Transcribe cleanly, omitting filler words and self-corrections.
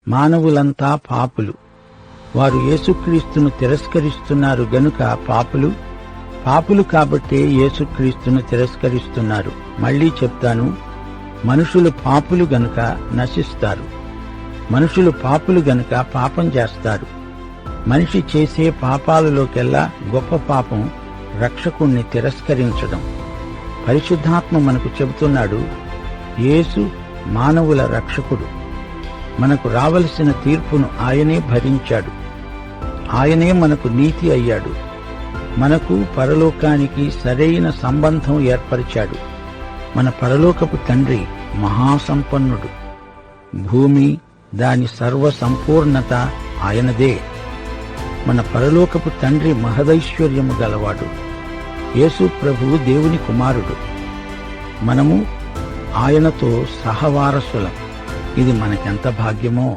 మానవులంతా పాపులు. వారు యేసుక్రీస్తును తిరస్కరిస్తున్నారు గనుక పాపులు కాబట్టే యేసుక్రీస్తును తిరస్కరిస్తున్నారు. మళ్లీ చెప్తాను, మనుషులు పాపులు గనుక నశిస్తారు. మనుషులు పాపులు గనుక పాపం చేస్తారు. మనిషి చేసే పాపాలలోకెల్లా గొప్ప పాపం రక్షకుణ్ణి తిరస్కరించడం. పరిశుద్ధాత్మ మనకు చెబుతున్నాడు, యేసు మానవుల రక్షకుడు. మనకు రావలసిన తీర్పును ఆయనే భరించాడు. ఆయనే మనకు నీతి అయ్యాడు. మనకు పరలోకానికి సరైన సంబంధం ఏర్పరిచాడు. మన పరలోకపు తండ్రి మహాసంపన్నుడు. భూమి, దాని సర్వసంపూర్ణత ఆయనదే. మన పరలోకపు తండ్రి మహదైశ్వర్యము గలవాడు. యేసు ప్రభువు దేవుని కుమారుడు. మనము ఆయనతో సహవారసులం. ఇది మనకెంత భాగ్యమో!